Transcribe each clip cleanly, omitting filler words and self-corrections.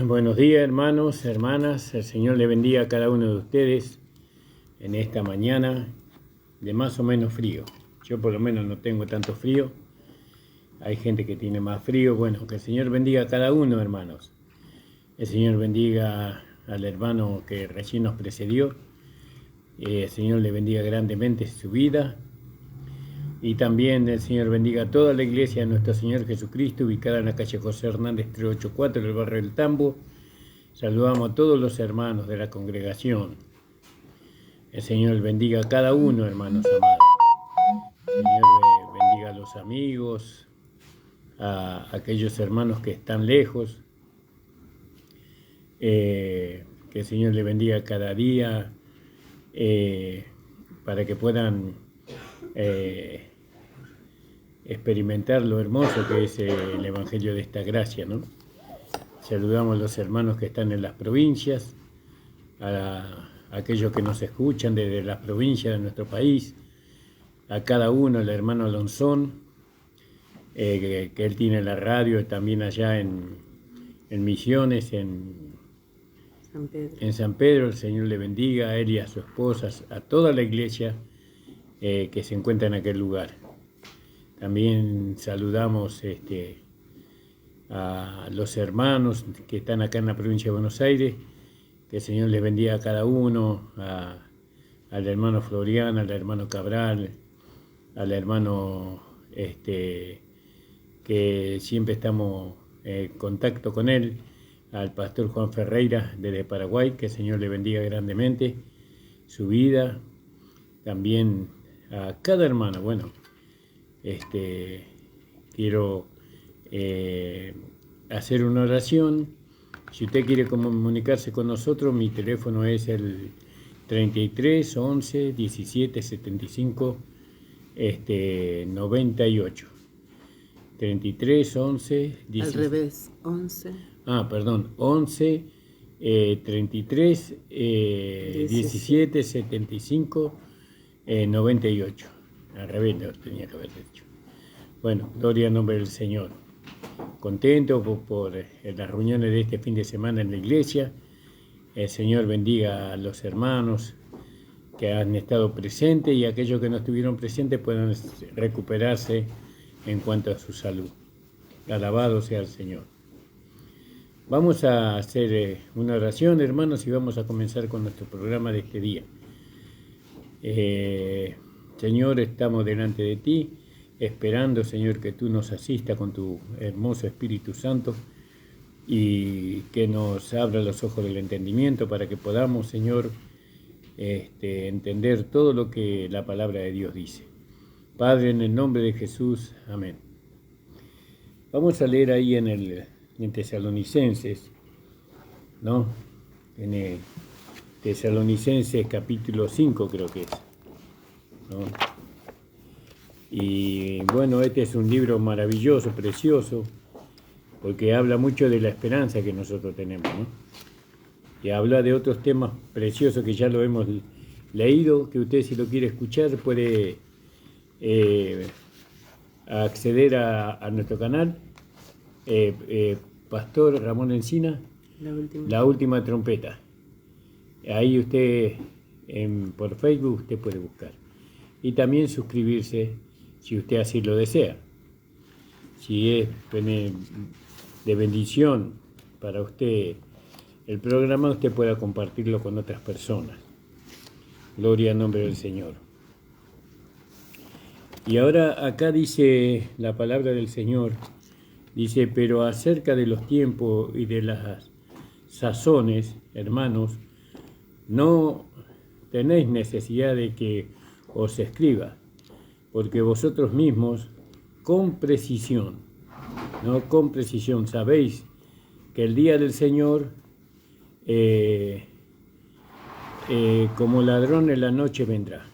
Buenos días, hermanos, hermanas. El Señor le bendiga a cada uno de ustedes en esta mañana de más o menos frío. Yo por lo menos no tengo tanto frío. Hay gente que tiene más frío. Bueno, que el Señor bendiga a cada uno, hermanos. El Señor bendiga al hermano que recién nos precedió. El Señor le bendiga grandemente su vida. Y también el Señor bendiga a toda la iglesia de nuestro Señor Jesucristo, ubicada en la calle José Hernández 384, en el barrio del Tambo. Saludamos a todos los hermanos de la congregación. El Señor bendiga a cada uno, hermanos amados. El Señor bendiga a los amigos, a aquellos hermanos que están lejos. Que el Señor le bendiga cada día para que puedan experimentar lo hermoso que es el Evangelio de esta gracia, ¿no? Saludamos a los hermanos que están en las provincias, a aquellos que nos escuchan desde las provincias de nuestro país, a cada uno, al hermano Alonzón, que él tiene la radio también allá en Misiones, en San Pedro. El Señor le bendiga a él y a su esposa, a toda la iglesia que se encuentra en aquel lugar. También saludamos a los hermanos que están acá en la provincia de Buenos Aires, que el Señor les bendiga a cada uno, al hermano Florian, al hermano Cabral, al hermano que siempre estamos en contacto con él, al pastor Juan Ferreira desde Paraguay, que el Señor le bendiga grandemente su vida. También a cada hermano. Bueno, quiero hacer una oración. Si usted quiere comunicarse con nosotros, mi teléfono es el 33 11 17 75 98. 33 11 17. Al revés, 11. Perdón, 11 33 17 75 98. Al revés lo tenía que haber dicho. Bueno, gloria al nombre del Señor. Contento por las reuniones de este fin de semana en la iglesia. El Señor bendiga a los hermanos que han estado presentes y aquellos que no estuvieron presentes puedan recuperarse en cuanto a su salud. Alabado sea el Señor. Vamos a hacer una oración, hermanos, y vamos a comenzar con nuestro programa de este día. Señor, estamos delante de ti, esperando, Señor, que tú nos asistas con tu hermoso Espíritu Santo y que nos abra los ojos del entendimiento para que podamos, Señor, entender todo lo que la palabra de Dios dice. Padre, en el nombre de Jesús, amén. Vamos a leer ahí en Tesalonicenses, ¿no? En Tesalonicenses capítulo 5 creo que es, ¿no? Y bueno, este es un libro maravilloso, precioso, porque habla mucho de la esperanza que nosotros tenemos, ¿no? Y habla de otros temas preciosos que ya lo hemos leído, que usted, si lo quiere escuchar, puede acceder a nuestro canal, Pastor Ramón Encina, la última trompeta. Ahí usted, por Facebook, usted puede buscar. Y también suscribirse, si usted así lo desea. Si es de bendición para usted el programa, usted pueda compartirlo con otras personas. Gloria al nombre del Señor. Y ahora acá dice la palabra del Señor, dice: pero acerca de los tiempos y de las sazones, hermanos, no tenéis necesidad de que os escriba, porque vosotros mismos con precisión sabéis que el día del Señor como ladrón en la noche vendrá,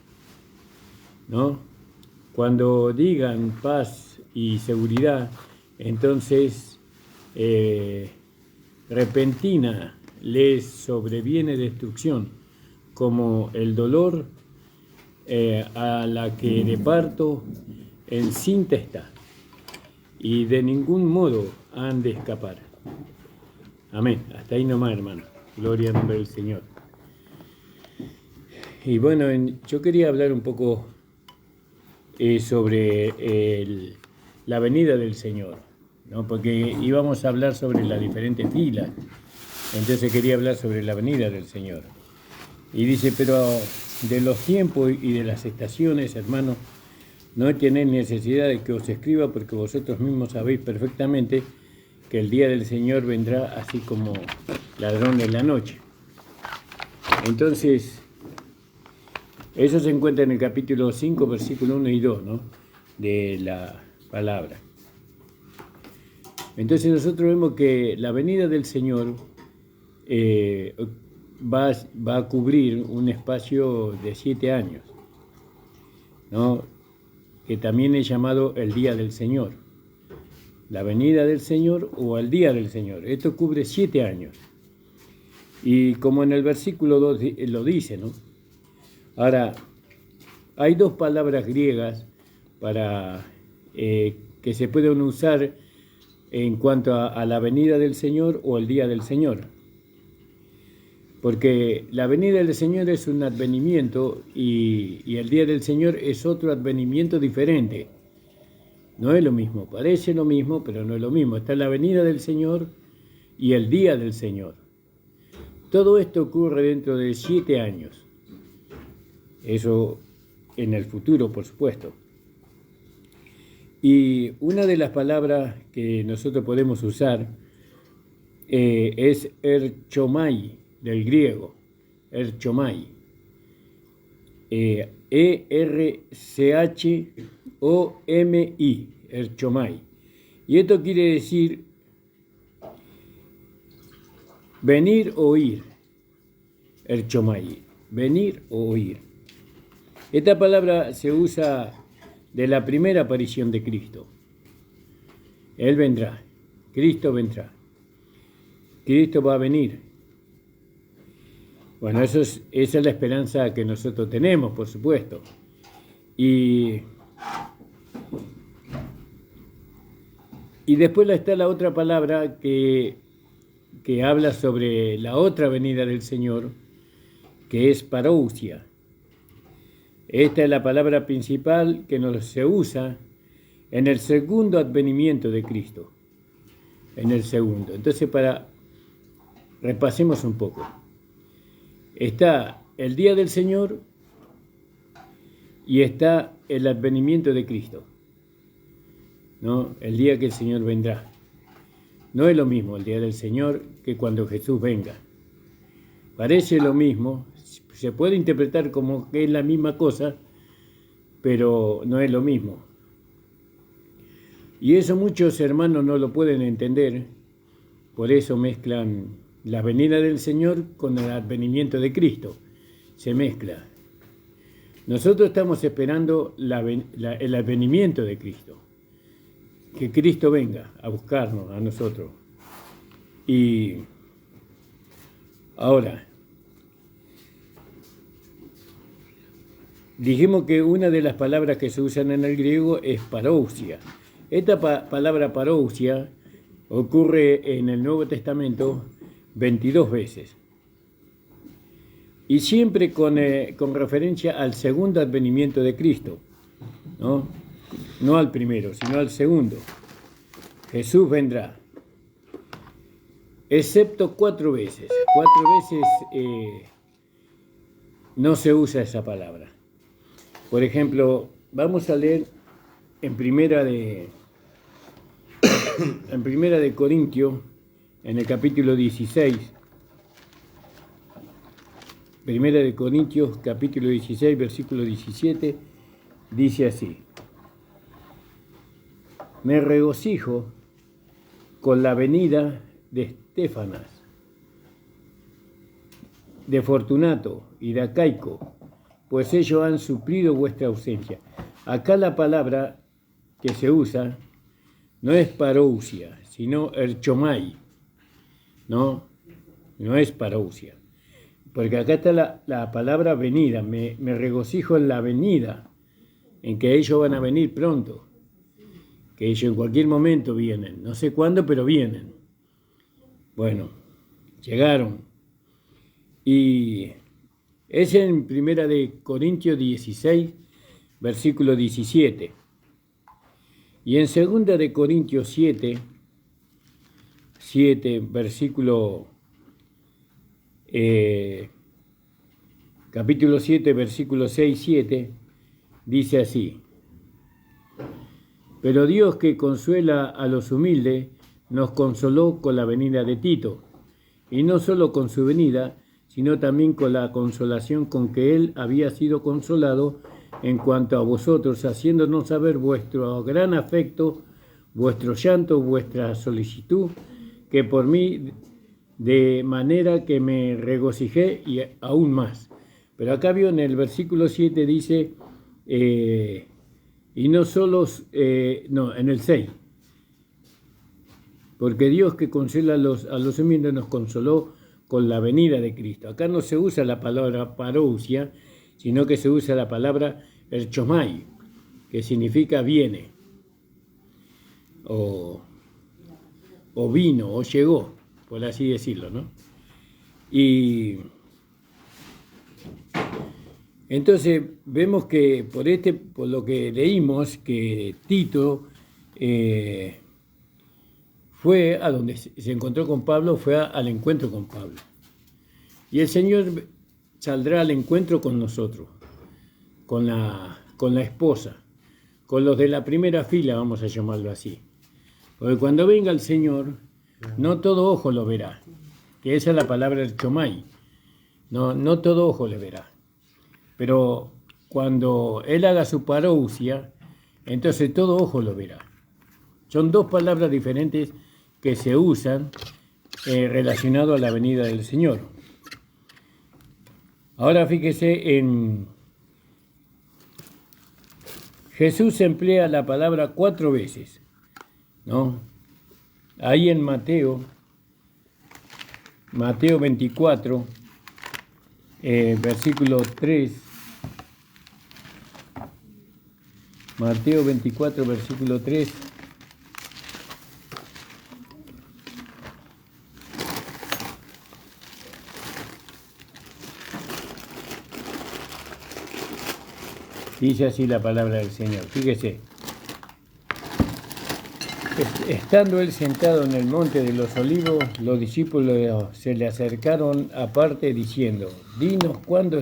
¿no? Cuando digan paz y seguridad, entonces repentina les sobreviene destrucción, como el dolor a la que de parto encinta está, y de ningún modo han de escapar. Amén. Hasta ahí nomás, hermano. Gloria al nombre del Señor. Y bueno, yo quería hablar un poco sobre la venida del Señor, ¿no? Porque íbamos a hablar sobre las diferentes filas. Entonces quería hablar sobre la venida del Señor. Y dice, pero de los tiempos y de las estaciones, hermanos, no tenéis necesidad de que os escriba, porque vosotros mismos sabéis perfectamente que el día del Señor vendrá así como ladrón en la noche. Entonces, eso se encuentra en el capítulo 5, versículo 1 y 2, ¿no? De la palabra. Entonces nosotros vemos que la venida del Señor va a cubrir un espacio de 7 años, ¿no? Que también es llamado el día del Señor. La venida del Señor o el día del Señor. Esto cubre 7 años. Y como en el versículo 2 lo dice, ¿no? Ahora, hay dos palabras griegas para que se pueden usar en cuanto a la venida del Señor o el día del Señor. Porque la venida del Señor es un advenimiento y el día del Señor es otro advenimiento diferente. No es lo mismo, parece lo mismo, pero no es lo mismo. Está la venida del Señor y el día del Señor. Todo esto ocurre dentro de 7 años. Eso en el futuro, por supuesto. Y una de las palabras que nosotros podemos usar es erchomai, del griego, erchomai. E-R-C-H-O-M-I, erchomai. Y esto quiere decir venir o ir, erchomai, venir o ir. Esta palabra se usa de la primera aparición de Cristo. Él vendrá, Cristo vendrá, Cristo va a venir. Bueno, esa es la esperanza que nosotros tenemos, por supuesto. Y después está la otra palabra que habla sobre la otra venida del Señor, que es parousia. Esta es la palabra principal que se usa en el segundo advenimiento de Cristo. En el segundo. Entonces, repasemos un poco. Está el día del Señor y está el advenimiento de Cristo, ¿no? El día que el Señor vendrá. No es lo mismo el día del Señor que cuando Jesús venga. Parece lo mismo, se puede interpretar como que es la misma cosa, pero no es lo mismo. Y eso muchos hermanos no lo pueden entender, por eso mezclan la venida del Señor con el advenimiento de Cristo. Se mezcla. Nosotros estamos esperando el advenimiento de Cristo. Que Cristo venga a buscarnos a nosotros. Y ahora, dijimos que una de las palabras que se usan en el griego es parousia. Esta palabra parousia ocurre en el Nuevo Testamento 22 veces. Y siempre con referencia al segundo advenimiento de Cristo, ¿no? No al primero, sino al segundo. Jesús vendrá. Excepto 4 veces. 4 veces no se usa esa palabra. Por ejemplo, vamos a leer en Primera de Corintios, en el capítulo 16. Primera de Corintios, capítulo 16, versículo 17, dice así: me regocijo con la venida de Estéfanas, de Fortunato y de Acaico, pues ellos han suplido vuestra ausencia. Acá la palabra que se usa no es parousia, sino erchomai, no es parousia. Porque acá está la palabra venida, me regocijo en la venida, en que ellos van a venir pronto, que ellos en cualquier momento vienen, no sé cuándo, pero vienen. Bueno, llegaron. Y es en 1 Corintios 16, versículo 17. Y en 2 Corintios 7, versículo, capítulo 7, versículo 6, 7, dice así: Pero Dios, que consuela a los humildes, nos consoló con la venida de Tito, y no solo con su venida, sino también con la consolación con que él había sido consolado en cuanto a vosotros, haciéndonos saber vuestro gran afecto, vuestro llanto, vuestra solicitud, que por mí, de manera que me regocijé y aún más. Pero acá vio en el versículo 7 dice, y no solo, no, en el 6, porque Dios, que consuela a los humildes, nos consoló con la venida de Cristo. Acá no se usa la palabra parousia, sino que se usa la palabra erchomai, que significa viene, o vino, o llegó, por así decirlo, ¿no? Y entonces vemos que por lo que leímos, que Tito fue a donde se encontró con Pablo, fue al encuentro con Pablo. Y el Señor saldrá al encuentro con nosotros, con la esposa, con los de la primera fila, vamos a llamarlo así. Porque cuando venga el Señor, no todo ojo lo verá, que esa es la palabra del chomai. No todo ojo le verá. Pero cuando Él haga su parousia, entonces todo ojo lo verá. Son dos palabras diferentes que se usan relacionado a la venida del Señor. Ahora fíjese en Jesús emplea la palabra 4 veces, ¿no? Ahí en Mateo 24, versículo 3. Mateo 24, versículo 3. Dice así la palabra del Señor. Fíjese. Estando él sentado en el monte de los olivos, los discípulos se le acercaron aparte diciendo: Dinos cuándo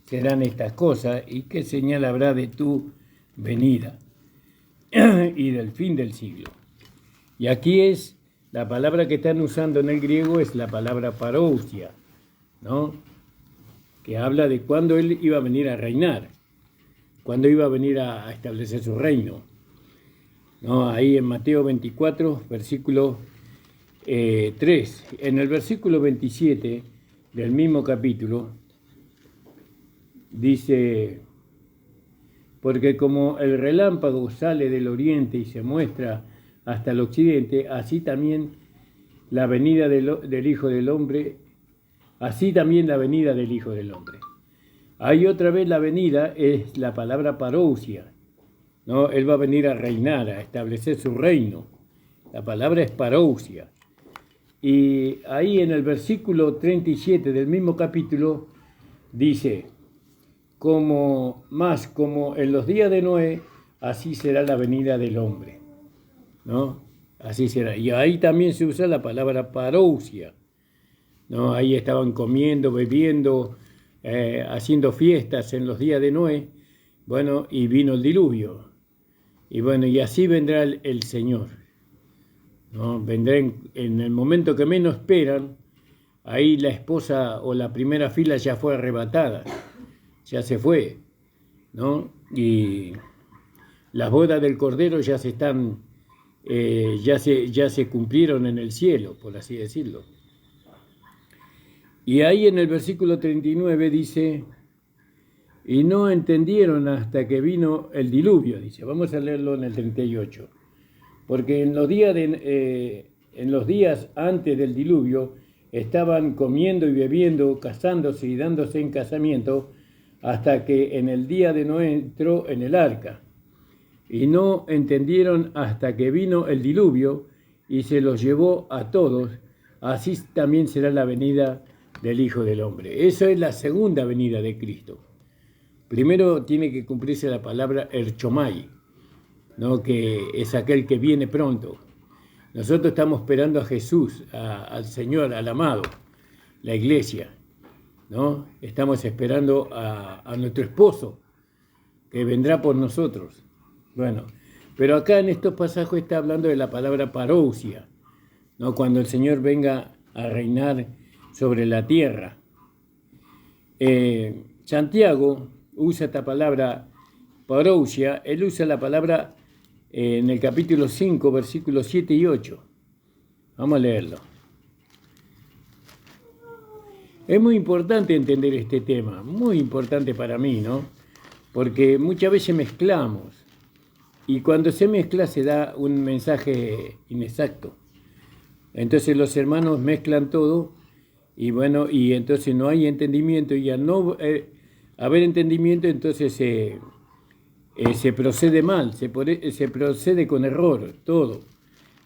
serán estas cosas y qué señal habrá de tu venida y del fin del siglo. Y aquí es la palabra que están usando en el griego, es la palabra parousia, ¿no? Que habla de cuándo él iba a venir a reinar, cuándo iba a venir a establecer su reino, ¿no? Ahí en Mateo 24, versículo 3. En el versículo 27 del mismo capítulo dice: porque como el relámpago sale del oriente y se muestra hasta el occidente, así también la venida del Hijo del Hombre, así también la venida del Hijo del Hombre. Ahí otra vez la venida es la palabra parousia, ¿no? Él va a venir a reinar, a establecer su reino. La palabra es parousia. Y ahí en el versículo 37 del mismo capítulo dice: como en los días de Noé, así será la venida del hombre, ¿no? Así será. Y ahí también se usa la palabra parousia, ¿no? Ahí estaban comiendo, bebiendo, haciendo fiestas en los días de Noé. Bueno, y vino el diluvio. Y bueno, y así vendrá el Señor, ¿no? Vendrá en el momento que menos esperan. Ahí la esposa o la primera fila ya fue arrebatada, ya se fue, ¿no? Y las bodas del Cordero ya se están, ya se cumplieron en el cielo, por así decirlo. Y ahí en el versículo 39 dice: y no entendieron hasta que vino el diluvio, dice. Vamos a leerlo en el 38. Porque en los días antes del diluvio estaban comiendo y bebiendo, casándose y dándose en casamiento, hasta que en el día de Noé entró en el arca. Y no entendieron hasta que vino el diluvio y se los llevó a todos, así también será la venida del Hijo del Hombre. Eso es la segunda venida de Cristo. Primero tiene que cumplirse la palabra erchomai, ¿no? Que es aquel que viene pronto. Nosotros estamos esperando a Jesús, al Señor, al amado, la iglesia, ¿no? Estamos esperando a nuestro esposo, que vendrá por nosotros. Bueno, pero acá en estos pasajes está hablando de la palabra parousia, ¿no? Cuando el Señor venga a reinar sobre la tierra. Santiago usa esta palabra parousia, él usa la palabra en el capítulo 5, versículos 7 y 8. Vamos a leerlo. Es muy importante entender este tema, muy importante para mí, ¿no? Porque muchas veces mezclamos, y cuando se mezcla se da un mensaje inexacto. Entonces los hermanos mezclan todo, y bueno, y entonces no hay entendimiento, y al no haber entendimiento, entonces se procede mal, se procede con error, todo.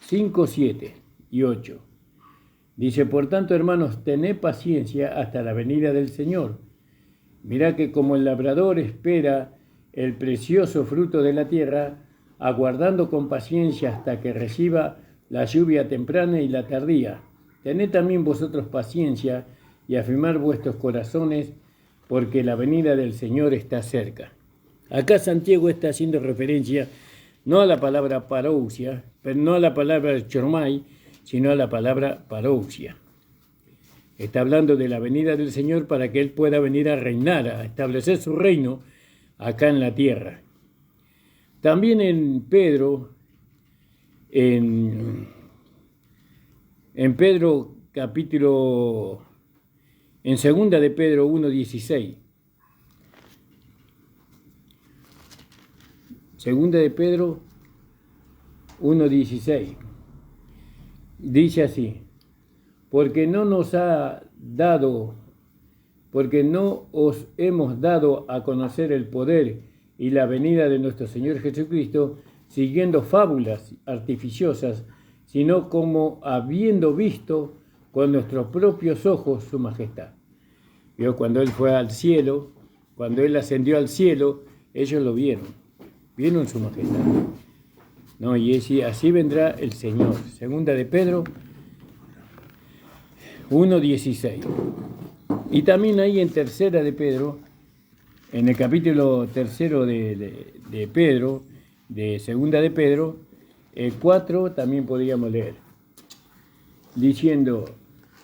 5, 7 y 8. Dice, por tanto, hermanos, tened paciencia hasta la venida del Señor. Mirá que como el labrador espera el precioso fruto de la tierra, aguardando con paciencia hasta que reciba la lluvia temprana y la tardía. Tened también vosotros paciencia y afirmar vuestros corazones, porque la venida del Señor está cerca. Acá Santiago está haciendo referencia no a la palabra parousia, pero no a la palabra chormai, sino a la palabra parousia. Está hablando de la venida del Señor para que Él pueda venir a reinar, a establecer su reino acá en la tierra. También en Pedro, en Pedro capítulo, en segunda de Pedro 1:16. Segunda de Pedro 1:16. Dice así, porque no os hemos dado a conocer el poder y la venida de nuestro Señor Jesucristo, siguiendo fábulas artificiosas, sino como habiendo visto con nuestros propios ojos su majestad. ¿Vio? Cuando Él fue al cielo, cuando Él ascendió al cielo, ellos lo vieron su majestad. No, y así vendrá el Señor. Segunda de Pedro 1:16. Y también ahí en tercera de Pedro, en el capítulo tercero de Pedro, de segunda de Pedro, 4 también podríamos leer, diciendo,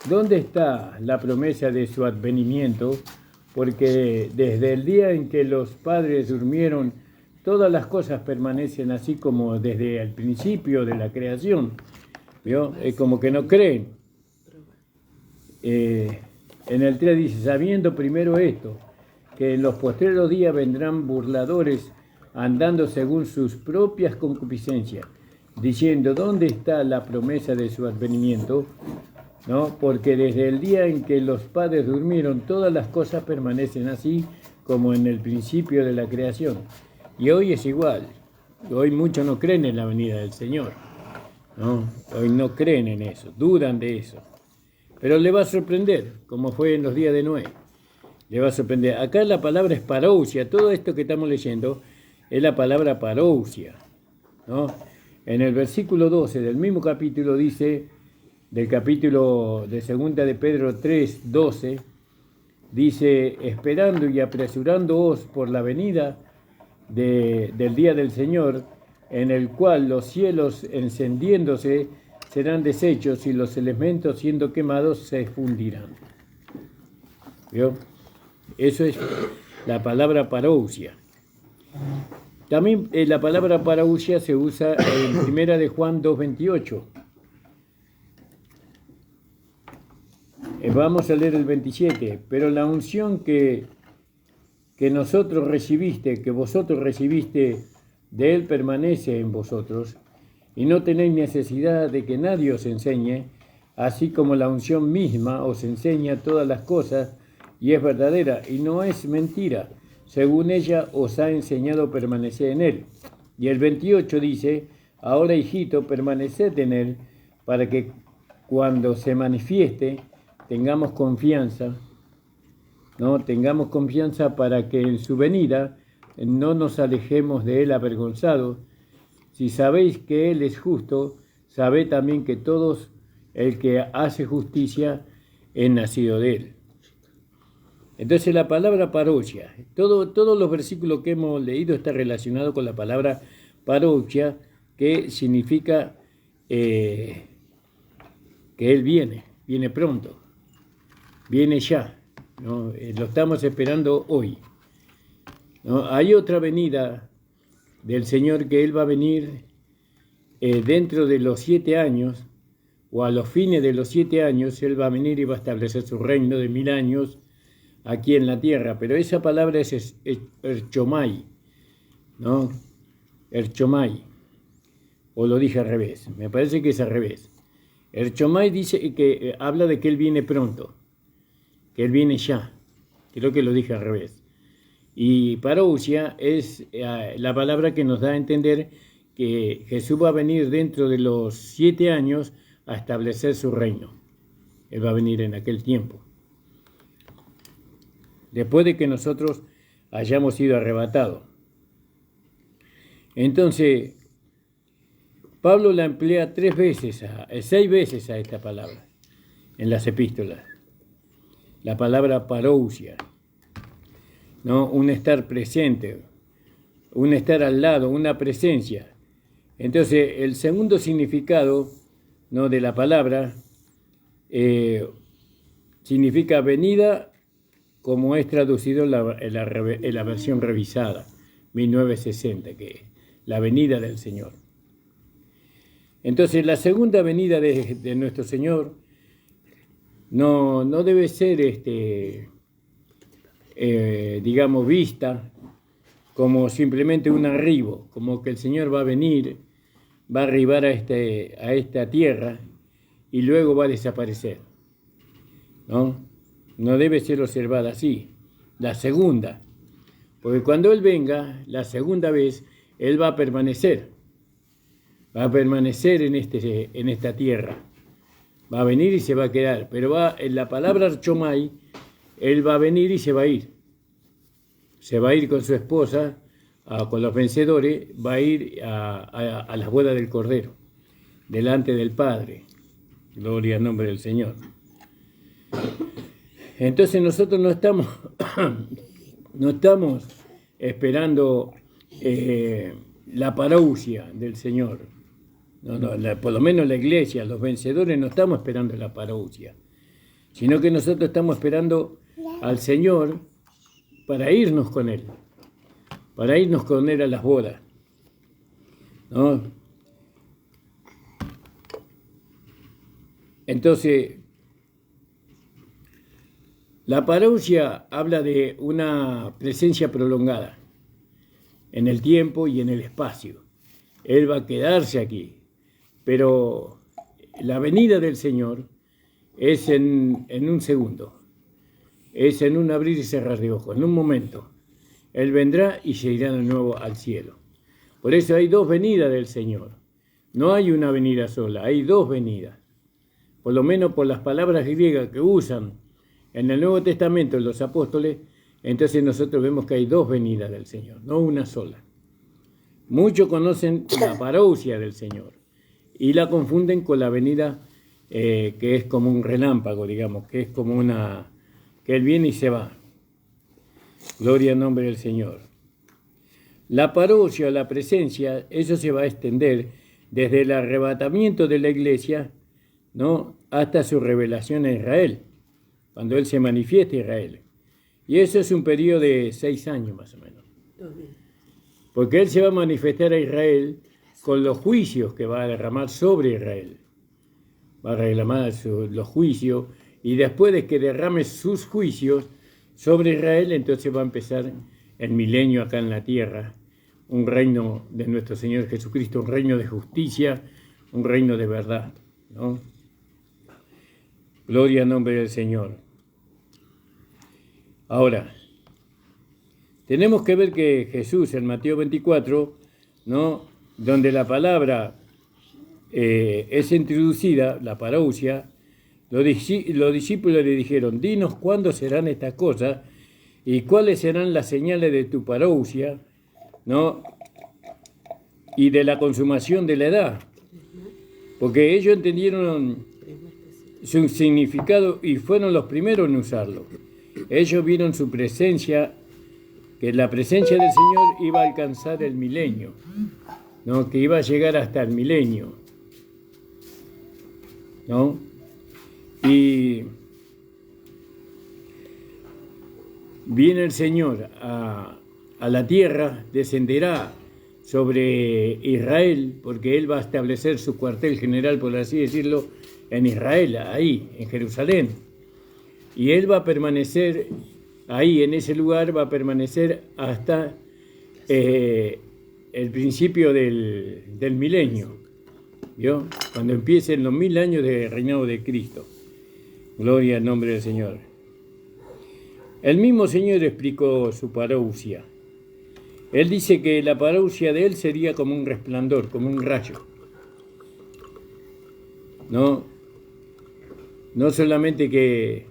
¿dónde está la promesa de su advenimiento? Porque desde el día en que los padres durmieron, todas las cosas permanecen así como desde el principio de la creación. ¿Vio? Es como que no creen. En el 3 dice, sabiendo primero esto, que en los postreros días vendrán burladores andando según sus propias concupiscencias, diciendo, ¿dónde está la promesa de su advenimiento? ¿No? Porque desde el día en que los padres durmieron, todas las cosas permanecen así como en el principio de la creación. Y hoy es igual. Hoy muchos no creen en la venida del Señor, ¿no? Hoy no creen en eso, dudan de eso. Pero le va a sorprender, como fue en los días de Noé. Le va a sorprender. Acá la palabra es parousia. Todo esto que estamos leyendo es la palabra parousia, ¿no? En el versículo 12 del mismo capítulo dice, del capítulo de segunda de Pedro 3:12, dice, esperando y apresurándoos por la venida del día del Señor, en el cual los cielos encendiéndose serán deshechos y los elementos siendo quemados se fundirán. ¿Vio? Eso es la palabra parousia. También la palabra parousia se usa en primera de Juan 2:28. Vamos a leer el 27. Pero la unción que nosotros recibiste, que vosotros recibiste de Él permanece en vosotros, y no tenéis necesidad de que nadie os enseñe, así como la unción misma os enseña todas las cosas, y es verdadera, y no es mentira. Según ella os ha enseñado a permanecer en Él. Y el 28 dice, ahora hijito, permaneced en Él, para que cuando se manifieste, tengamos confianza, ¿no? Tengamos confianza para que en su venida no nos alejemos de él avergonzados. Si sabéis que él es justo, sabed también que todos el que hace justicia es nacido de él. Entonces la palabra parousia, todos los versículos que hemos leído está relacionado con la palabra parousia, que significa que él viene pronto, viene ya, ¿no? Lo estamos esperando hoy, ¿no? Hay otra venida del Señor que él va a venir dentro de los 7 años, o a los fines de los 7 años, él va a venir y va a establecer su reino de 1000 años aquí en la tierra. Pero esa palabra es Erchomai, ¿no? Erchomai, o lo dije al revés, me parece que es al revés. Erchomai dice que habla de que él viene pronto, que él viene ya, creo que lo dije al revés. Y parousia es la palabra que nos da a entender que Jesús va a venir dentro de los 7 años a establecer su reino. Él va a venir en aquel tiempo, después de que nosotros hayamos sido arrebatados. Entonces, Pablo la emplea 6 veces a esta palabra en las epístolas. La palabra parousia, ¿no? Un estar presente, un estar al lado, una presencia. Entonces, el segundo significado, ¿no?, de la palabra significa venida, como es traducido en la versión revisada, 1960, que es la venida del Señor. Entonces, la segunda venida de nuestro Señor no debe ser, digamos, vista como simplemente un arribo, como que el Señor va a venir, va a arribar a esta tierra y luego va a desaparecer, ¿no? No debe ser observada así. La segunda, porque cuando Él venga, la segunda vez, Él va a permanecer en esta tierra. Va a venir y se va a quedar, pero en la palabra Archomai, Él va a venir y se va a ir. Se va a ir con su esposa, con los vencedores, va a ir a las bodas del Cordero, delante del Padre. Gloria al nombre del Señor. Entonces nosotros no estamos esperando la parousia del Señor. Por lo menos la iglesia, los vencedores, no estamos esperando la parousia, sino que nosotros estamos esperando al Señor para irnos con Él a las bodas, ¿no? Entonces, la parousia habla de una presencia prolongada en el tiempo y en el espacio. Él va a quedarse aquí, pero la venida del Señor es en un segundo, es en un abrir y cerrar de ojos, en un momento. Él vendrá y se irá de nuevo al cielo. Por eso hay 2 venidas del Señor. No hay una venida sola, hay 2 venidas. Por lo menos por las palabras griegas que usan en el Nuevo Testamento los apóstoles, entonces nosotros vemos que hay 2 venidas del Señor, no una sola. Muchos conocen la parousia del Señor y la confunden con la venida que es como un relámpago, digamos, que es como que Él viene y se va. Gloria al nombre del Señor. La parousia, la presencia, eso se va a extender desde el arrebatamiento de la iglesia, ¿no?, hasta su revelación a Israel, cuando Él se manifieste a Israel. Y eso es un periodo de 6 años más o menos. Porque Él se va a manifestar a Israel con los juicios que va a derramar sobre Israel. Va a derramar los juicios, y después de que derrame sus juicios sobre Israel, entonces va a empezar el milenio acá en la tierra, un reino de nuestro Señor Jesucristo, un reino de justicia, un reino de verdad, ¿no? Gloria al nombre del Señor. Ahora, tenemos que ver que Jesús en Mateo 24, ¿no?, donde la palabra es introducida la parousia, los discípulos le dijeron: dinos cuándo serán estas cosas y cuáles serán las señales de tu parousia, ¿no? Y de la consumación de la edad. Porque ellos entendieron su significado y fueron los primeros en usarlo. Ellos vieron su presencia, que la presencia del Señor iba a alcanzar el milenio, ¿no? Que iba a llegar hasta el milenio, ¿no? Y viene el Señor a la tierra, descenderá sobre Israel, porque Él va a establecer su cuartel general, por así decirlo, en Israel, ahí, en Jerusalén. Y Él va a permanecer ahí, en ese lugar, va a permanecer hasta el principio del milenio, ¿vio? Cuando empiecen los 1000 años de reinado de Cristo. Gloria al nombre del Señor. El mismo Señor explicó su parousia. Él dice que la parousia de Él sería como un resplandor, como un rayo. No solamente que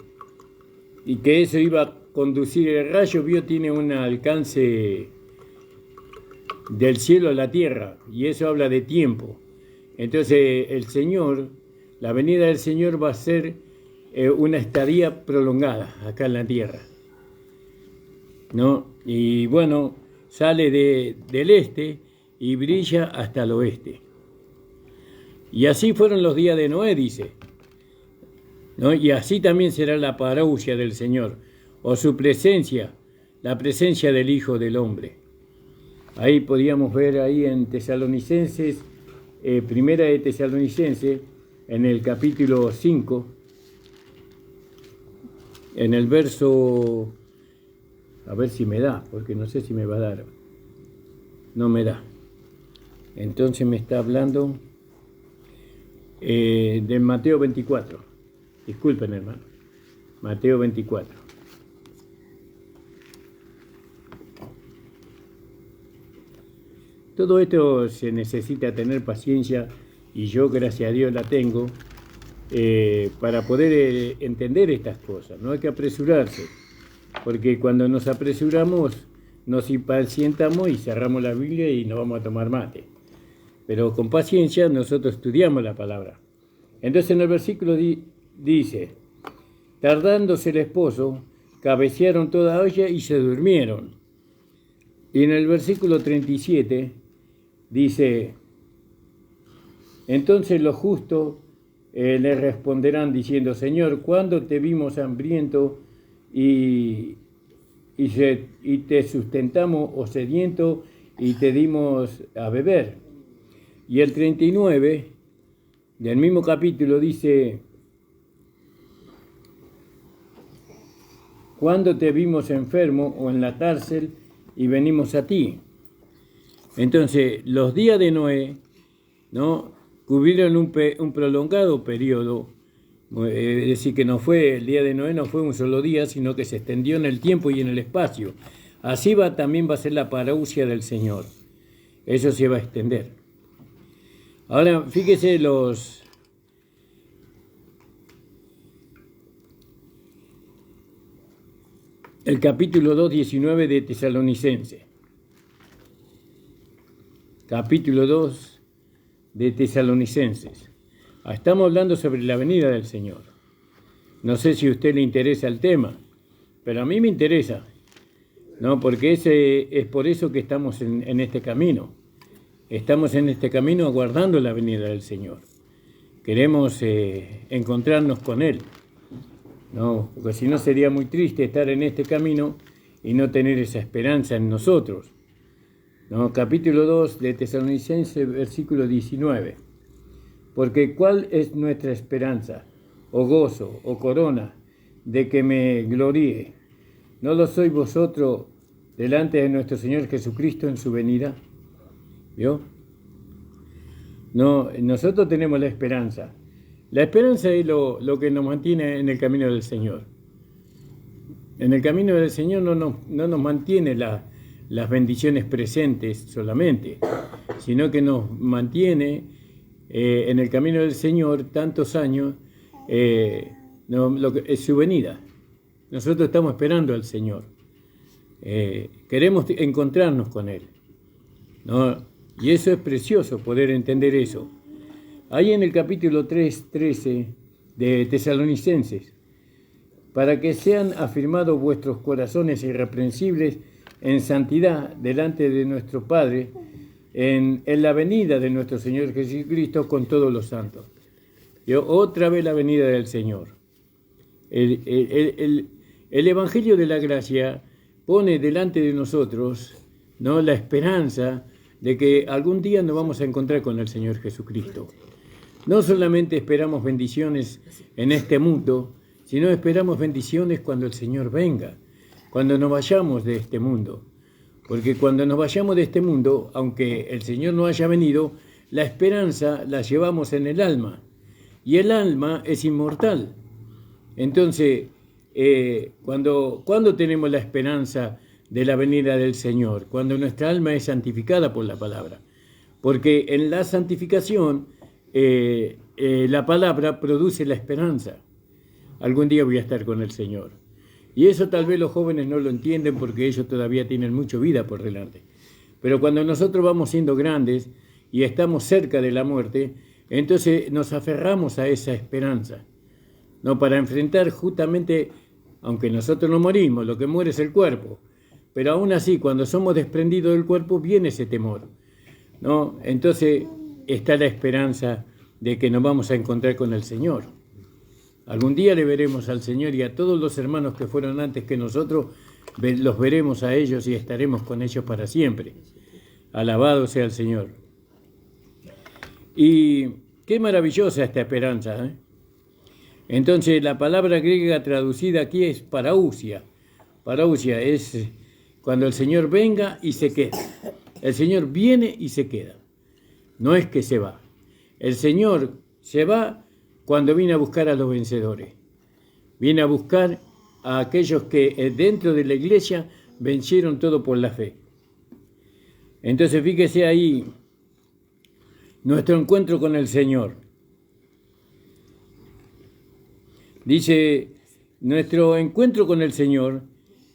eso iba a conducir el rayo, vio, tiene un alcance del cielo a la tierra, y eso habla de tiempo. Entonces el Señor, la venida del Señor va a ser una estadía prolongada acá en la tierra, ¿no? Y bueno, sale del este y brilla hasta el oeste. Y así fueron los días de Noé, dice, ¿no? Y así también será la parousia del Señor, o su presencia, la presencia del Hijo del Hombre. Ahí podíamos ver ahí en Tesalonicenses, primera de Tesalonicenses, en el capítulo 5, en el verso, a ver si me da, porque no sé si me va a dar, no me da. Entonces me está hablando de Mateo 24, disculpen hermano, Mateo 24. Todo esto se necesita tener paciencia, y yo gracias a Dios la tengo, para poder entender estas cosas. No hay que apresurarse, porque cuando nos apresuramos nos impacientamos y cerramos la Biblia y nos vamos a tomar mate. Pero con paciencia nosotros estudiamos la palabra. Entonces en el versículo dice: tardándose el esposo, cabecearon toda olla y se durmieron. Y en el versículo 37 dice: entonces los justos le responderán diciendo: Señor, ¿cuándo te vimos hambriento y te sustentamos, o sediento y te dimos a beber? Y el 39 del mismo capítulo dice: ¿cuándo te vimos enfermo o en la cárcel y venimos a ti? Entonces, los días de Noé, ¿no?, cubrieron un prolongado periodo, es decir, que no fue, el día de Noé no fue un solo día, sino que se extendió en el tiempo y en el espacio. Así también va a ser la parousia del Señor. Eso se va a extender. Ahora, fíjese el capítulo 2, 19 de Tesalonicenses. Capítulo 2 de Tesalonicenses. Estamos hablando sobre la venida del Señor. No sé si a usted le interesa el tema, pero a mí me interesa, ¿no? Porque es por eso que estamos en este camino. Estamos en este camino aguardando la venida del Señor. Queremos encontrarnos con Él, ¿no? Porque si no sería muy triste estar en este camino y no tener esa esperanza en nosotros, ¿no? Capítulo 2 de Tesalonicenses, versículo 19. Porque ¿cuál es nuestra esperanza, o gozo, o corona, de que me gloríe? ¿No lo sois vosotros delante de nuestro Señor Jesucristo en su venida? ¿Vio? No, nosotros tenemos la esperanza. La esperanza es lo que nos mantiene en el camino del Señor. En el camino del Señor no nos mantiene las bendiciones presentes solamente, sino que nos mantiene en el camino del Señor tantos años, es su venida. Nosotros estamos esperando al Señor. Queremos encontrarnos con Él, ¿no? Y eso es precioso, poder entender eso. Ahí en el capítulo 3:13 de Tesalonicenses, para que sean afirmados vuestros corazones irreprensibles en santidad delante de nuestro Padre, en la venida de nuestro Señor Jesucristo con todos los santos. Y otra vez la venida del Señor. El Evangelio de la Gracia pone delante de nosotros, ¿no?, la esperanza de que algún día nos vamos a encontrar con el Señor Jesucristo. No solamente esperamos bendiciones en este mundo, sino esperamos bendiciones cuando el Señor venga, cuando nos vayamos de este mundo. Porque cuando nos vayamos de este mundo, aunque el Señor no haya venido, la esperanza la llevamos en el alma. Y el alma es inmortal. Entonces, cuando tenemos la esperanza de la venida del Señor, cuando nuestra alma es santificada por la palabra. Porque en la santificación, la palabra produce la esperanza. Algún día voy a estar con el Señor. Y eso tal vez los jóvenes no lo entienden porque ellos todavía tienen mucha vida por delante. Pero cuando nosotros vamos siendo grandes y estamos cerca de la muerte, entonces nos aferramos a esa esperanza, ¿no?, para enfrentar justamente, aunque nosotros no morimos, lo que muere es el cuerpo, pero aún así, cuando somos desprendidos del cuerpo, viene ese temor, ¿no? Entonces está la esperanza de que nos vamos a encontrar con el Señor. Algún día le veremos al Señor y a todos los hermanos que fueron antes que nosotros, los veremos a ellos y estaremos con ellos para siempre. Alabado sea el Señor. Y qué maravillosa esta esperanza, ¿eh? Entonces la palabra griega traducida aquí es parousia. Parousia es cuando el Señor venga y se queda. El Señor viene y se queda. No es que se va. El Señor se va cuando viene a buscar a los vencedores. Viene a buscar a aquellos que dentro de la iglesia vencieron todo por la fe. Entonces fíjese ahí nuestro encuentro con el Señor. Dice, nuestro encuentro con el Señor,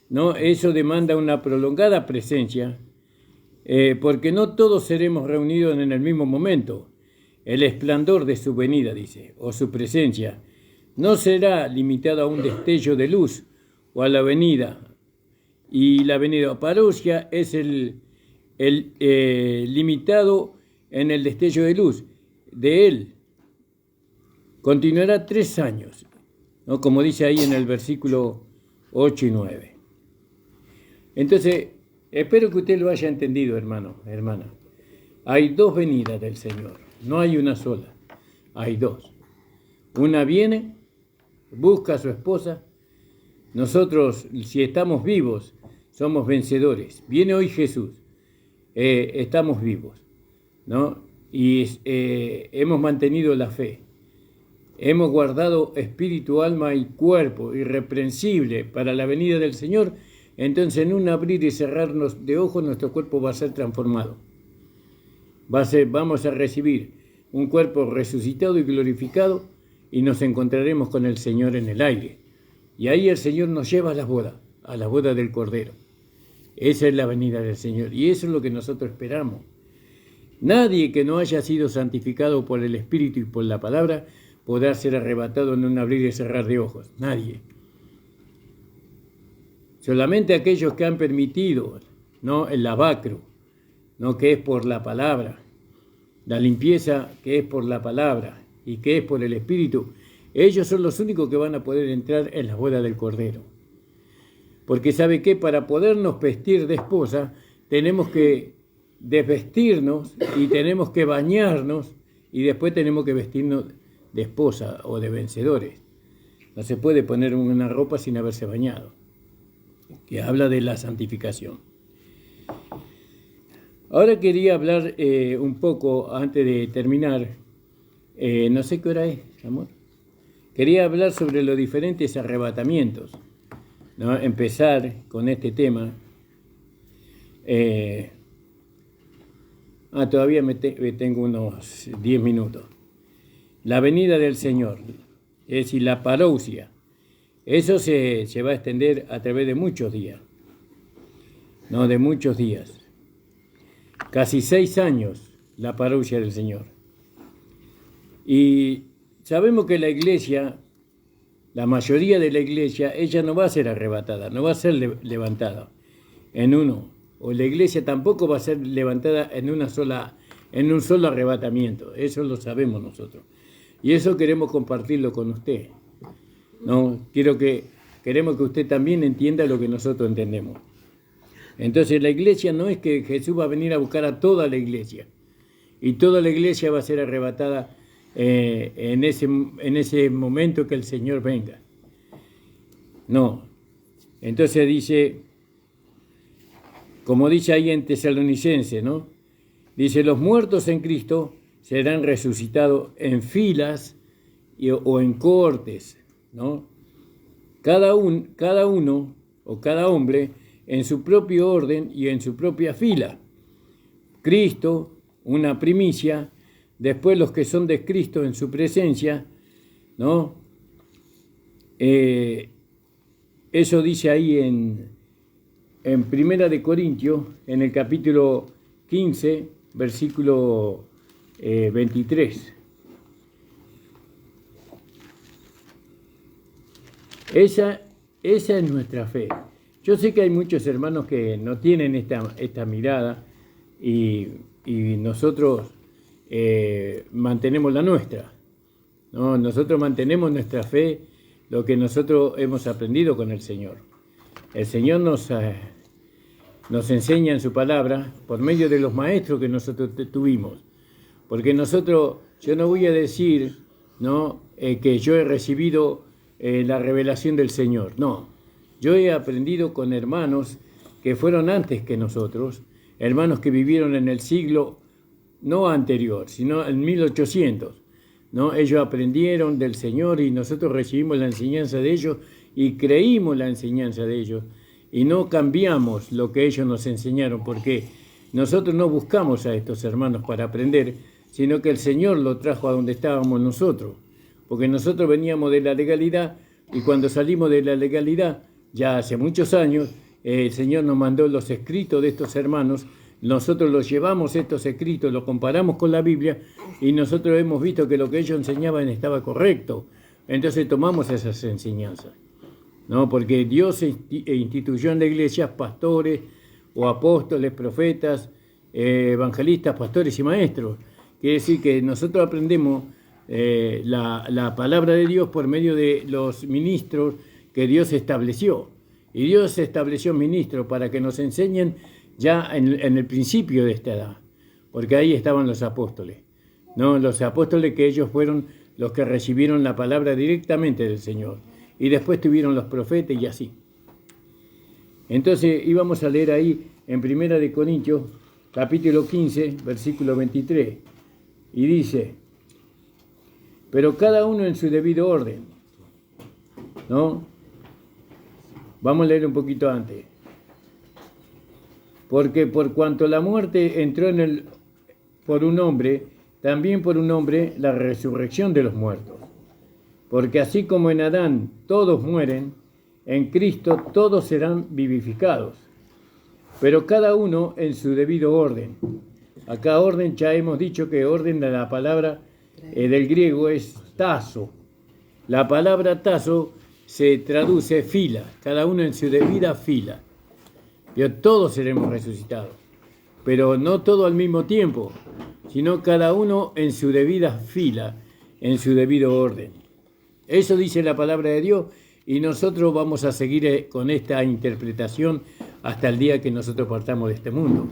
¿no?, eso demanda una prolongada presencia, porque no todos seremos reunidos en el mismo momento. El esplendor de su venida, dice, o su presencia, no será limitado a un destello de luz o a la venida. Y la venida parousia es el limitado en el destello de luz de Él. Continuará 3 años, ¿no?, como dice ahí en el versículo 8 y 9. Entonces, espero que usted lo haya entendido, hermano, hermana. Hay 2 venidas del Señor. No hay una sola, hay 2. Una viene, busca a su esposa. Nosotros, si estamos vivos, somos vencedores. Viene hoy Jesús, estamos vivos, ¿no? Y hemos mantenido la fe. Hemos guardado espíritu, alma y cuerpo irreprensible para la venida del Señor. Entonces, en un abrir y cerrarnos de ojos, nuestro cuerpo va a ser transformado. Vamos a recibir un cuerpo resucitado y glorificado y nos encontraremos con el Señor en el aire. Y ahí el Señor nos lleva a la boda del Cordero. Esa es la venida del Señor y eso es lo que nosotros esperamos. Nadie que no haya sido santificado por el Espíritu y por la palabra podrá ser arrebatado en un abrir y cerrar de ojos. Nadie. Solamente aquellos que han permitido, ¿no?, el lavacro, ¿no?, que es por la palabra, la limpieza que es por la palabra y que es por el Espíritu, ellos son los únicos que van a poder entrar en la boda del Cordero. Porque ¿sabe qué? Para podernos vestir de esposa, tenemos que desvestirnos y tenemos que bañarnos y después tenemos que vestirnos de esposa o de vencedores. No se puede poner una ropa sin haberse bañado, que habla de la santificación. Ahora quería hablar un poco, antes de terminar, no sé qué hora es, amor. Quería hablar sobre los diferentes arrebatamientos, ¿no? Empezar con este tema. Todavía tengo unos 10 minutos. La venida del Señor, es decir, la parousia. Eso se va a extender a través de muchos días. No, de muchos días. Casi 6 años la parousia del Señor. Y sabemos que la iglesia, la mayoría de la iglesia, ella no va a ser arrebatada, no va a ser levantada en uno. O la iglesia tampoco va a ser levantada en un solo arrebatamiento. Eso lo sabemos nosotros. Y eso queremos compartirlo con usted. ¿No? Queremos que usted también entienda lo que nosotros entendemos. Entonces la iglesia no es que Jesús va a venir a buscar a toda la iglesia. Y toda la iglesia va a ser arrebatada en ese momento que el Señor venga. No. Entonces dice, como dice ahí en Tesalonicenses, ¿no? Dice, los muertos en Cristo serán resucitados en filas o en cohortes, ¿no? Cada uno o cada hombre en su propio orden y en su propia fila. Cristo, una primicia, después los que son de Cristo en su presencia, ¿no? Eso dice ahí en Primera de Corintios, en el capítulo 15, versículo 23. Esa es nuestra fe. Yo sé que hay muchos hermanos que no tienen esta mirada y nosotros mantenemos la nuestra, ¿no? Nosotros mantenemos nuestra fe, lo que nosotros hemos aprendido con el Señor. El Señor nos enseña en su palabra por medio de los maestros que nosotros tuvimos. Porque yo no voy a decir, ¿no? Que yo he recibido la revelación del Señor. No, yo he aprendido con hermanos que fueron antes que nosotros, hermanos que vivieron en el siglo no anterior, sino en 1800. ¿No? Ellos aprendieron del Señor y nosotros recibimos la enseñanza de ellos y creímos la enseñanza de ellos. Y no cambiamos lo que ellos nos enseñaron, porque nosotros no buscamos a estos hermanos para aprender, sino que el Señor lo trajo a donde estábamos nosotros. Porque nosotros veníamos de la legalidad y cuando salimos de la legalidad, ya hace muchos años, el Señor nos mandó los escritos de estos hermanos. Nosotros los llevamos estos escritos, los comparamos con la Biblia y nosotros hemos visto que lo que ellos enseñaban estaba correcto. Entonces tomamos esas enseñanzas, ¿no? Porque Dios instituyó en la iglesia pastores o apóstoles, profetas, evangelistas, pastores y maestros. Quiere decir que nosotros aprendemos la palabra de Dios por medio de los ministros que Dios estableció. Y Dios estableció ministros para que nos enseñen ya en el principio de esta edad, porque ahí estaban los apóstoles, ¿no? Los apóstoles que ellos fueron los que recibieron la palabra directamente del Señor, y después tuvieron los profetas y así. Entonces íbamos a leer ahí en Primera de Corintios, capítulo 15, versículo 23, y dice, pero cada uno en su debido orden, ¿no? Vamos a leer un poquito antes. Porque por cuanto la muerte entró por un hombre, también por un hombre la resurrección de los muertos. Porque así como en Adán todos mueren, en Cristo todos serán vivificados. Pero cada uno en su debido orden. Acá orden, ya hemos dicho que orden de la palabra del griego es tazo. La palabra tazo se traduce fila, cada uno en su debida fila. Todos seremos resucitados, pero no todos al mismo tiempo, sino cada uno en su debida fila, en su debido orden. Eso dice la palabra de Dios y nosotros vamos a seguir con esta interpretación hasta el día que nosotros partamos de este mundo.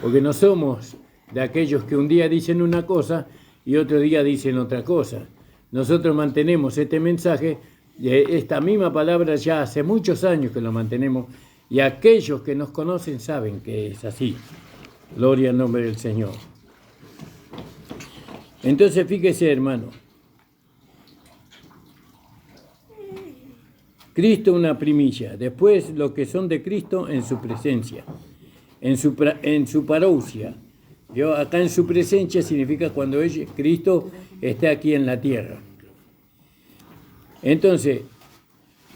Porque no somos de aquellos que un día dicen una cosa y otro día dicen otra cosa. Nosotros mantenemos este mensaje, esta misma palabra ya hace muchos años que lo mantenemos. Y aquellos que nos conocen saben que es así. Gloria al nombre del Señor. Entonces, fíjese, hermano. Cristo una primicia. Después, los que son de Cristo en su presencia. En su parousia. ¿Vio? Acá en su presencia significa cuando Cristo está aquí en la tierra. Entonces,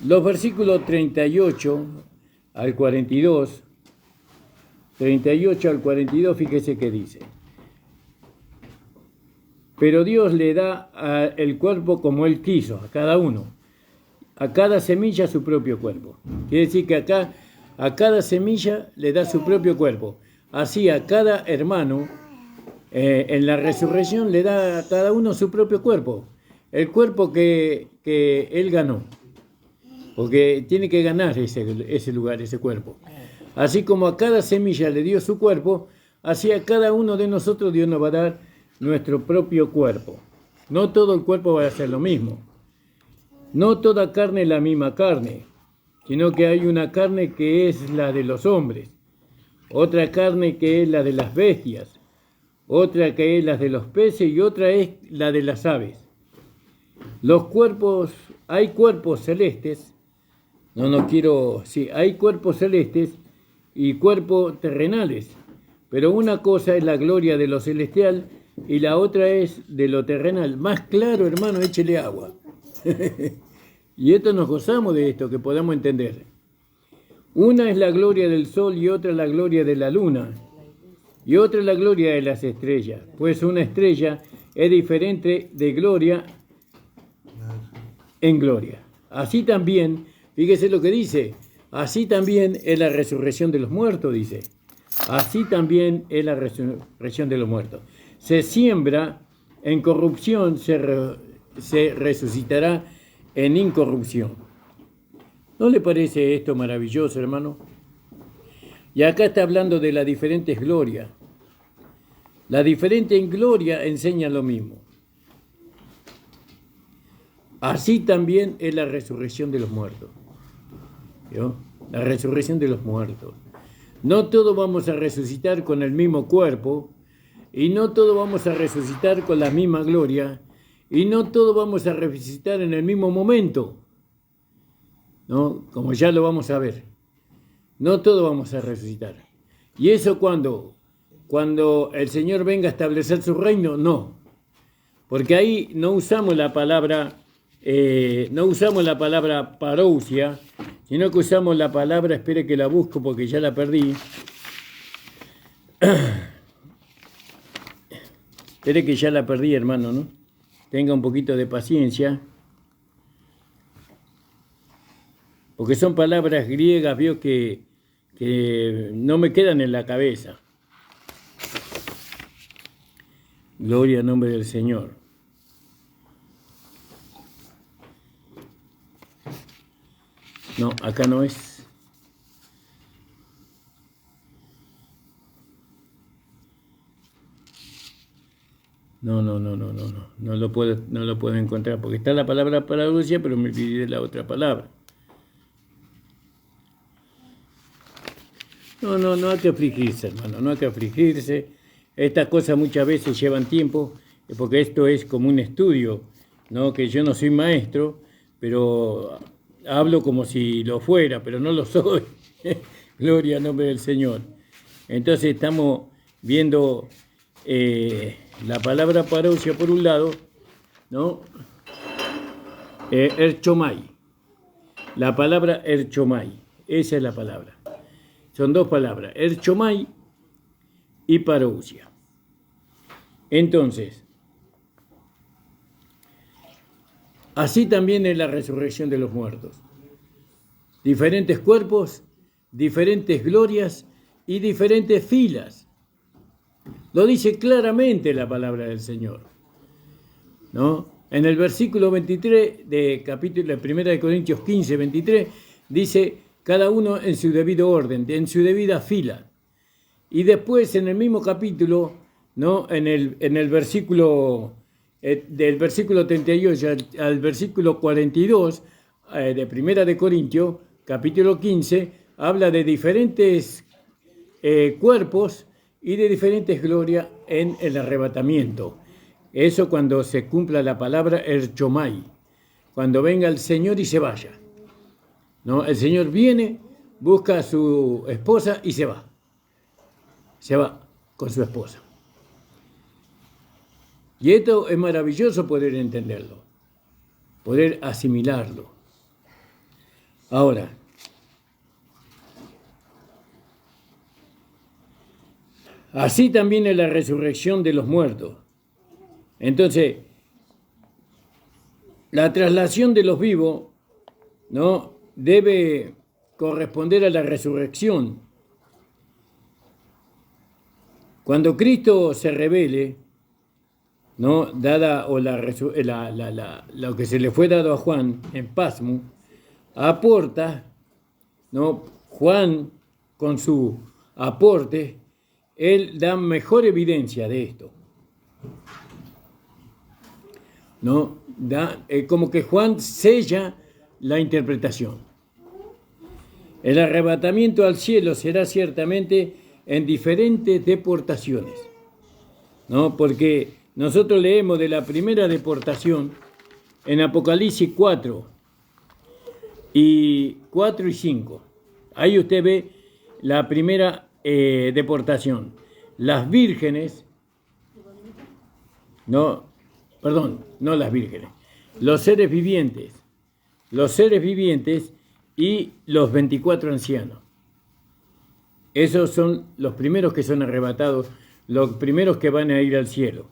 los versículos 38 al 42, fíjese que dice: pero Dios le da el cuerpo como Él quiso, a cada uno, a cada semilla su propio cuerpo. Quiere decir que acá a cada semilla le da su propio cuerpo. Así a cada hermano en la resurrección le da a cada uno su propio cuerpo. El cuerpo que Él ganó. Porque tiene que ganar ese lugar, ese cuerpo. Así como a cada semilla le dio su cuerpo, así a cada uno de nosotros Dios nos va a dar nuestro propio cuerpo. No todo el cuerpo va a ser lo mismo. No toda carne es la misma carne, sino que hay una carne que es la de los hombres, otra carne que es la de las bestias, otra que es la de los peces y otra es la de las aves. Los cuerpos, hay cuerpos celestes, hay cuerpos celestes y cuerpos terrenales, pero una cosa es la gloria de lo celestial y la otra es de lo terrenal. Más claro, hermano, échele agua. Y esto nos gozamos de esto, que podamos entender. Una es la gloria del sol y otra la gloria de la luna, y otra la gloria de las estrellas, pues una estrella es diferente de gloria en gloria. Así también, fíjese lo que dice, así también es la resurrección de los muertos, dice. Así también es la resurrección de los muertos. Se siembra en corrupción, se resucitará en incorrupción. ¿No le parece esto maravilloso, hermano? Y acá está hablando de las diferentes glorias. La diferente en gloria enseña lo mismo. Así también es la resurrección de los muertos. ¿Vio? La resurrección de los muertos. No todos vamos a resucitar con el mismo cuerpo, y no todos vamos a resucitar con la misma gloria, y no todos vamos a resucitar en el mismo momento, ¿no? Como ya lo vamos a ver. No todos vamos a resucitar. ¿Y eso cuando el Señor venga a establecer su reino? No. Porque ahí no usamos la palabra parousia, sino que usamos la palabra, espere que la busco porque ya la perdí. Espere que ya la perdí, hermano, ¿no? Tenga un poquito de paciencia. Porque son palabras griegas, veo que no me quedan en la cabeza. Gloria al nombre del Señor. No, acá no es. No lo puedo encontrar, porque está la palabra parousia, pero me olvidé la otra palabra. No hay que afligirse, hermano, no hay que afligirse. Estas cosas muchas veces llevan tiempo, porque esto es como un estudio, ¿no? Que yo no soy maestro, pero hablo como si lo fuera, pero no lo soy. Gloria al nombre del Señor. Entonces estamos viendo la palabra parousia por un lado, ¿no? Erchomai. La palabra erchomai, esa es la palabra. Son dos palabras, erchomai y parousia. Entonces, así también es la resurrección de los muertos. Diferentes cuerpos, diferentes glorias y diferentes filas. Lo dice claramente la palabra del Señor, ¿no? En el versículo 23 de capítulo 1 de Corintios 15, 23, dice cada uno en su debido orden, en su debida fila. Y después en el mismo capítulo, ¿no? En el versículo del versículo 38 al versículo 42 de 1 de Corintios, capítulo 15, habla de diferentes cuerpos y de diferentes glorias en el arrebatamiento. Eso cuando se cumpla la palabra erchomai, cuando venga el Señor y se vaya, ¿no? El Señor viene, busca a su esposa y se va con su esposa. Y esto es maravilloso poder entenderlo, poder asimilarlo. Ahora, así también es la resurrección de los muertos. Entonces, la traslación de los vivos, ¿no?, debe corresponder a la resurrección. Cuando Cristo se revele, ¿no?, dada o lo que se le fue dado a Juan en Pasmo, aporta, ¿no?, Juan con su aporte, él da mejor evidencia de esto, ¿no? Como que Juan sella la interpretación. El arrebatamiento al cielo será ciertamente en diferentes deportaciones, ¿no? Porque nosotros leemos de la primera deportación en Apocalipsis 4 y 5. Ahí usted ve la primera deportación. Las vírgenes, no las vírgenes, los seres vivientes y los 24 ancianos. Esos son los primeros que son arrebatados, los primeros que van a ir al cielo.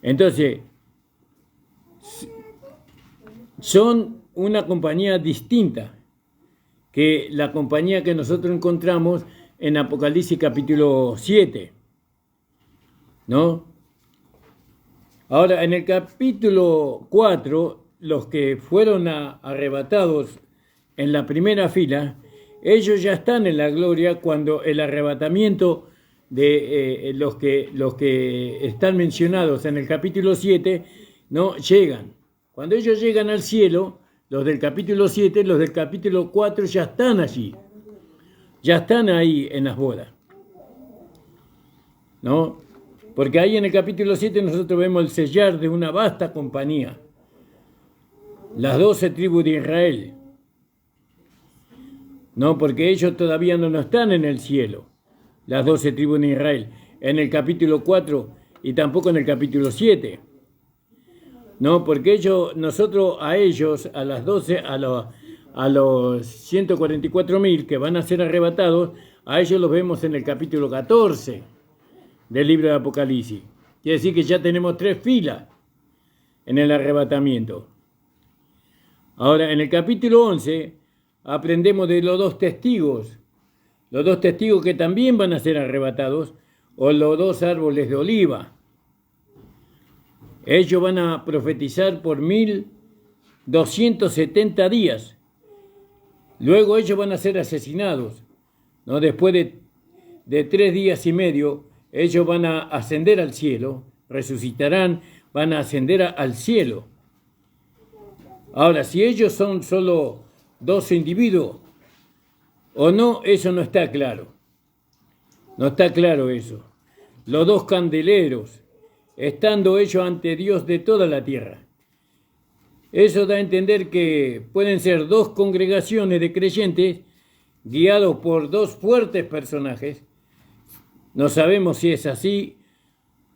Entonces, son una compañía distinta que la compañía que nosotros encontramos en Apocalipsis capítulo 7, ¿no? Ahora, en el capítulo 4, los que fueron arrebatados en la primera fila, ellos ya están en la gloria cuando el arrebatamiento de los que están mencionados en el capítulo 7, ¿no?, llegan. Cuando ellos llegan al cielo, los del capítulo 7, los del capítulo 4 ya están allí. Ya están ahí en las bodas, ¿no? Porque ahí en el capítulo 7 nosotros vemos el sellar de una vasta compañía, las 12 tribus de Israel, ¿no? Porque ellos todavía no están en el cielo, las 12 tribus de Israel, en el capítulo 4 y tampoco en el capítulo 7, ¿no? Porque nosotros a ellos, a las 12, a los 144.000 que van a ser arrebatados, a ellos los vemos en el capítulo 14 del libro de Apocalipsis. Quiere decir que ya tenemos 3 filas en el arrebatamiento. Ahora, en el capítulo 11, aprendemos de los 2 testigos que también van a ser arrebatados, o los 2 árboles de oliva. Ellos van a profetizar por 1270 días. Luego ellos van a ser asesinados, ¿no? Después de 3 días y medio, ellos van a ascender al cielo, resucitarán, van a ascender al cielo. Ahora, si ellos son solo 12 individuos o no, eso no está claro. No está claro eso. Los 2 candeleros, estando ellos ante Dios de toda la tierra. Eso da a entender que pueden ser 2 congregaciones de creyentes guiados por 2 fuertes personajes. No sabemos si es así,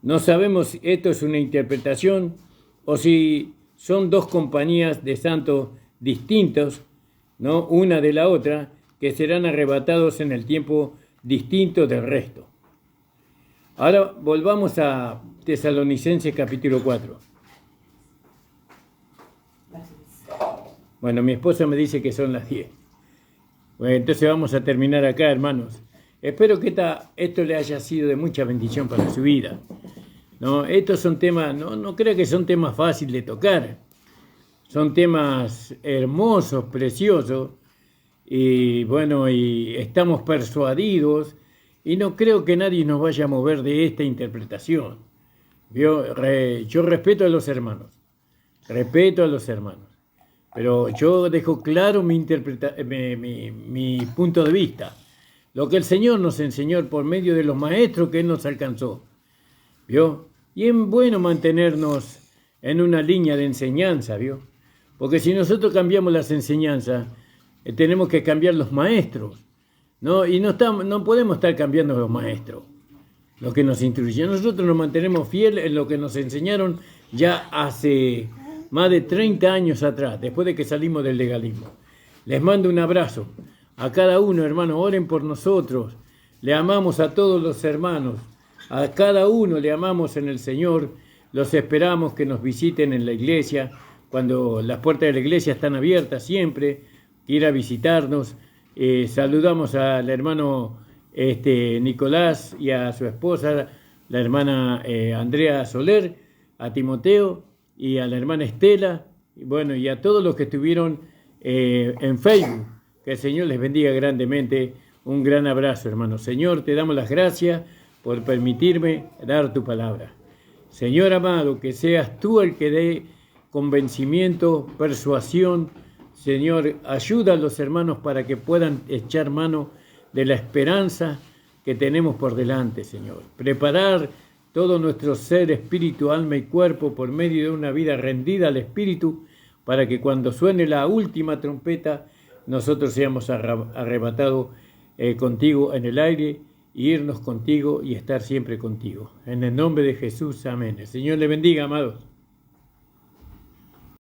no sabemos si esto es una interpretación o si son 2 compañías de santos distintos, ¿no?, una de la otra, que serán arrebatados en el tiempo distinto del resto. Ahora volvamos a Tesalonicenses capítulo 4. Bueno, mi esposa me dice que son las 10. Bueno, entonces vamos a terminar acá, hermanos. Espero que esto le haya sido de mucha bendición para su vida, ¿no? Estos son temas, no creo que son temas fáciles de tocar. Son temas hermosos, preciosos, y bueno, y estamos persuadidos, y no creo que nadie nos vaya a mover de esta interpretación. Yo respeto a los hermanos, pero yo dejo claro mi punto de vista, lo que el Señor nos enseñó por medio de los maestros que Él nos alcanzó, ¿vio? Y es bueno mantenernos en una línea de enseñanza, ¿vio? Porque si nosotros cambiamos las enseñanzas, tenemos que cambiar los maestros, ¿no? Y no podemos estar cambiando los maestros, lo que nos instruye. Nosotros nos mantenemos fieles en lo que nos enseñaron ya hace más de 30 años atrás, después de que salimos del legalismo. Les mando un abrazo a cada uno, hermanos, oren por nosotros. Le amamos a todos los hermanos, a cada uno le amamos en el Señor. Los esperamos que nos visiten en la iglesia, cuando las puertas de la iglesia están abiertas siempre, que ir a visitarnos. Saludamos al hermano Nicolás y a su esposa, la hermana Andrea Soler, a Timoteo y a la hermana Estela, y bueno, y a todos los que estuvieron en Facebook. Que el Señor les bendiga grandemente. Un gran abrazo, hermano. Señor, te damos las gracias por permitirme dar tu palabra. Señor amado, que seas tú el que dé convencimiento, persuasión. Señor, ayuda a los hermanos para que puedan echar mano de la esperanza que tenemos por delante, Señor. Preparar todo nuestro ser, espíritu, alma y cuerpo por medio de una vida rendida al Espíritu, para que cuando suene la última trompeta, nosotros seamos arrebatados contigo en el aire, y irnos contigo y estar siempre contigo. En el nombre de Jesús, amén. El Señor le bendiga, amados.